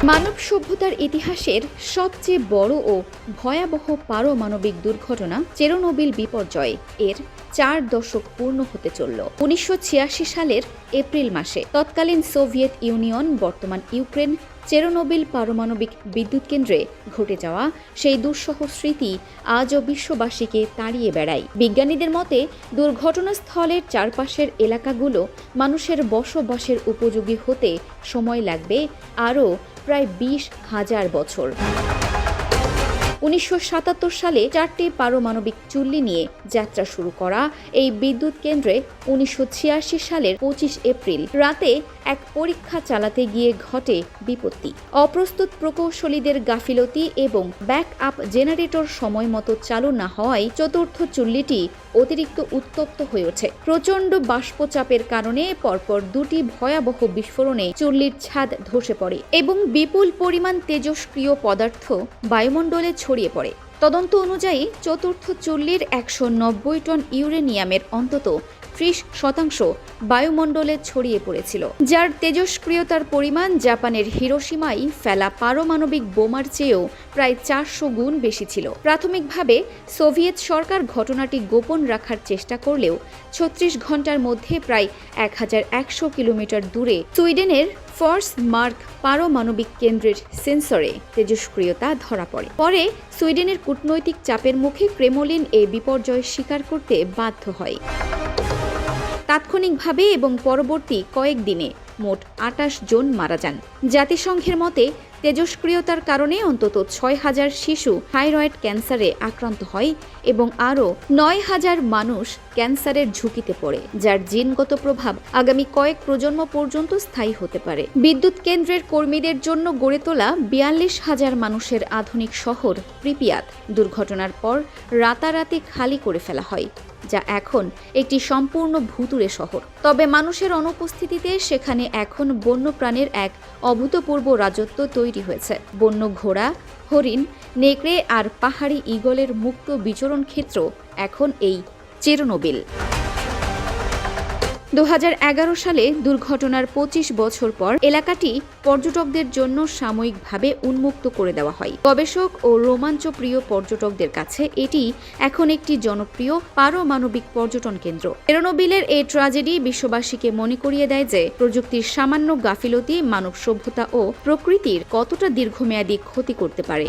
মানব সভ্যতার ইতিহাসের সবচেয়ে বড় ও ভয়াবহ পারমাণবিক দুর্ঘটনা চেরনোবিল বিপর্যয় এর 4 দশক পূর্ণ হতে চলল 1986 সালের এপ্রিল মাসে। তৎকালীন সোভিয়েত ইউনিয়ন, বর্তমান ইউক্রেন, চেরনোবিল পারমাণবিক বিদ্যুৎ কেন্দ্রে ঘটে যাওয়া সেই দুঃসহ স্মৃতি আজও বিশ্ববাসীকে তাড়িয়ে বেড়ায়। বিজ্ঞানীদের মতে দুর্ঘটনাস্থলের চারপাশের এলাকাগুলো মানুষের বসবাসের উপযোগী হতে সময় লাগবে আরও প্রায় 20,000 বছর। 1977 সালে 4টি পারমাণবিক চুল্লি নিয়ে যাত্রা শুরু করা এই বিদ্যুৎ কেন্দ্রে 1986 সালের 25 এপ্রিল রাতে এক পরীক্ষা চালাতে গিয়ে ঘটে বিপত্তি। অপ্রস্তুত প্রকৌশলীদের গাফিলতি এবং ব্যাক আপ জেনারেটর সময় মতো চালু না হওয়ায় চতুর্থ চুল্লিটি অতিরিক্ত উত্তপ্ত হয়ে ওঠে। প্রচণ্ড বাষ্পচাপের কারণে পরপর 2টি ভয়াবহ বিস্ফোরণে চুল্লির ছাদ ধসে পড়ে এবং বিপুল পরিমাণ তেজস্ক্রিয় পদার্থ বায়ুমণ্ডলে ছড়িয়ে পড়ে। তদন্ত অনুযায়ী চতুর্থ চুল্লির 190 টন ইউরেনিয়ামের অন্তত 30% বায়ুমণ্ডলে ছড়িয়ে পড়েছিল, যার তেজস্ক্রিয়তার পরিমাণ জাপানের হিরোশিমায় ফেলা পারমাণবিক বোমার চেয়েও প্রায় 400 গুণ বেশি ছিল। প্রাথমিকভাবে সোভিয়েত সরকার ঘটনাটি গোপন রাখার চেষ্টা করলেও 36 ঘন্টার মধ্যে প্রায় 1100 কিলোমিটার দূরে সুইডেনের ফর্সমার্ক পারমাণবিক কেন্দ্রের সেন্সরে তেজস্ক্রিয়তা ধরা পড়ে। পরে সুইডেনের কূটনৈতিক চাপের মুখে ক্রেমলিন এই বিপর্যয় স্বীকার করতে বাধ্য হয়। তাৎক্ষণিকভাবে এবং পরবর্তী কয়েকদিনে মোট 28 জন মারা যান। জাতিসংঘের মতে তেজস্ক্রিয়তার কারণে অন্তত 6,000 শিশু থাইরয়েড ক্যান্সারে আক্রান্ত হয় এবং আরও 9,000 মানুষ ক্যান্সারের ঝুঁকিতে পড়ে, যার জিনগত প্রভাব আগামী কয়েক প্রজন্ম পর্যন্ত স্থায়ী হতে পারে। বিদ্যুৎ কেন্দ্রের কর্মীদের জন্য গড়ে তোলা 42,000 মানুষের আধুনিক শহর প্রিপিয়াত দুর্ঘটনার পর রাতারাতি খালি করে ফেলা হয়, যা এখন একটি সম্পূর্ণ ভুতুড়ে শহর। তবে মানুষের অনুপস্থিতিতে সেখানে এখন বন্যপ্রাণীর এক অভূতপূর্ব রাজত্ব তৈরি হয়েছে। বন্য ঘোড়া, হরিণ, নেকড়ে আর পাহাড়ি ঈগলের মুক্ত বিচরণ ক্ষেত্র এখন এই চেরনোবিল। 2011 সালে দুর্ঘটনার 25 বছর পর এলাকাটি পর্যটকদের জন্য সাময়িকভাবে উন্মুক্ত করে দেওয়া হয়। গবেষক ও রোমাঞ্চপ্রিয় পর্যটকদের কাছে এটি এখন একটি জনপ্রিয় পারমাণবিক পর্যটন কেন্দ্র। চেরনোবিলের এই ট্র্যাজেডি বিশ্ববাসীকে মনে করিয়ে দেয় যে প্রযুক্তির সামান্য গাফিলতি মানব সভ্যতা ও প্রকৃতির কতটা দীর্ঘমেয়াদী ক্ষতি করতে পারে।